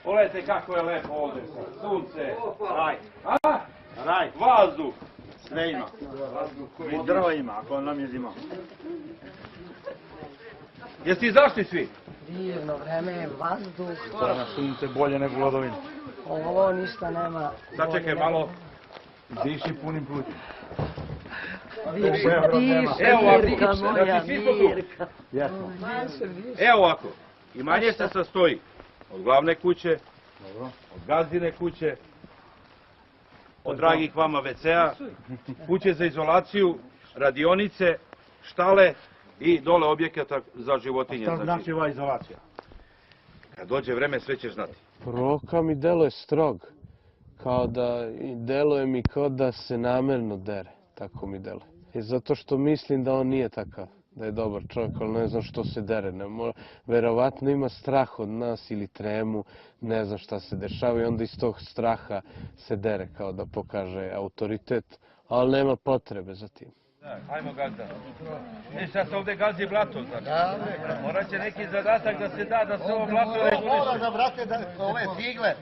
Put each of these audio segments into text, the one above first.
Pogledajte kako je lepo ovdje. Sunce, raj. A? Raj. Vazduh. Sve ima. I drvo ima, ako nam je zima. Jeste izašli svi? Divno vreme, vazduh. Stvarno sunce bolje nego Vladovina. Ovo ništa nema. Sačekaj malo. Diši punim plućem. Diši, Evo ovako, Mirka moja, znači svi smo tu. Mirka. Jesmo. Evo ovako. Imanje se sastoji od glavne kuće, od gazdine kuće, od dragih vama WC-a, kuće za izolaciju, radionice, štale i dole objekata za životinje. Šta znači ova izolacija? Kad dođe vreme sve ćeš znati. Proka mi deluje strog. Kao da, deluje mi kao da se namerno dere. Tako mi deluje. I zato što mislim da on nije takav. Da je dobar čovjek, ali ne znam što se dere. Verovatno ima strah od nas ili tremu, ne znam šta se dešava i onda iz tog straha se dere kao da pokaže autoritet, ali nema potrebe za tim. Hajmo gazda. Sad se ovdje gazi blato, znači. Morat će neki zadatak da se da, da se ovo blato reguliše. Mora da vrate ove cigle.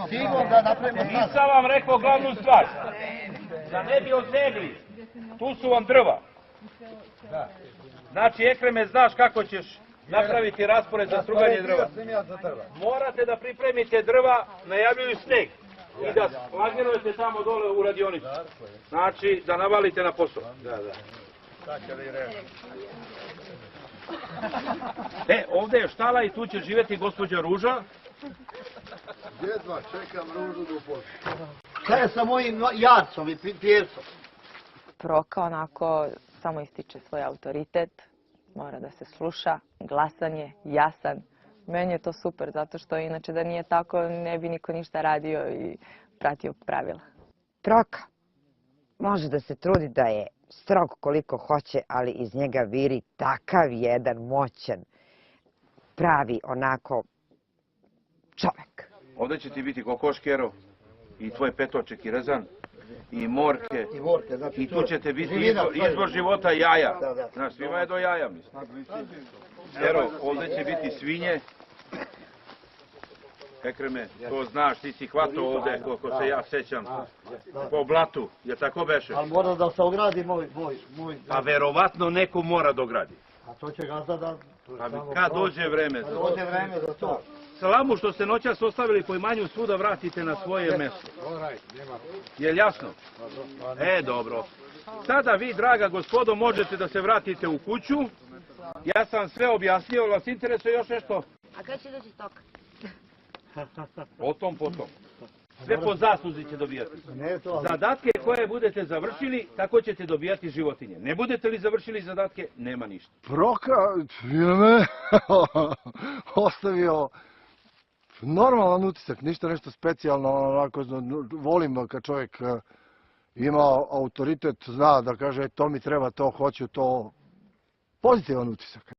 Ciglom da napravimo sad. Nisam vam rekao glavnu stvar. Da ne bi odsegli. Tu su vam drva. Znači, Ekreme, znaš kako ćeš napraviti raspored za struganje drva. Morate da pripremite drva, najavljuju sneg. I da lagnirujete tamo dole u radionicu. Znači, da navalite na posao. Ovdje je štala i tu će živjeti gospođa Ruža. Jedva čekam Ružu da upoznam. Šta je sa mojim jarcom i pjercom? Proka onako samo ističe svoj autoritet, mora da se sluša, glasan je, jasan. Meni je to super, zato što inače da nije tako ne bi niko ništa radio i pratio pravila. Proka može da se trudi da je strog koliko hoće, ali iz njega viri takav jedan moćan, pravi onako čovek. Ovdje će ti biti kokoškero i tvoj petoček i rezan. I morke, i tu ćete biti izbor života jaja. Znaš, svima je do jaja, mislim. Evo, ovdje će biti svinje. Ekreme, to znaš, ti si hvatao ovdje, koliko se ja sećam, po blatu, je tako beše? Ali mora da se ogradi moj... Pa verovatno neko mora dogradi. A to će gazda da... Kad dođe vreme za to? Dođe vreme za to. Salamu što ste noćas ostavili po imanju svuda vratite na svoje mjesto. Jel jasno? Dobro. Sada vi, draga gospodo, možete da se vratite u kuću. Ja sam sve objasnio, vas interesuje još nešto? A kada će doći stoka? Potom. Sve po zasluzi će dobijati. Zadatke koje budete završili, tako ćete dobijati životinje. Ne budete li završili zadatke, nema ništa. Proka je me ostavio normalan utisak, ništa nešto specijalno, onako volim kad čovjek ima autoritet, zna da kaže to mi treba, to hoću, to pozitivan utisak.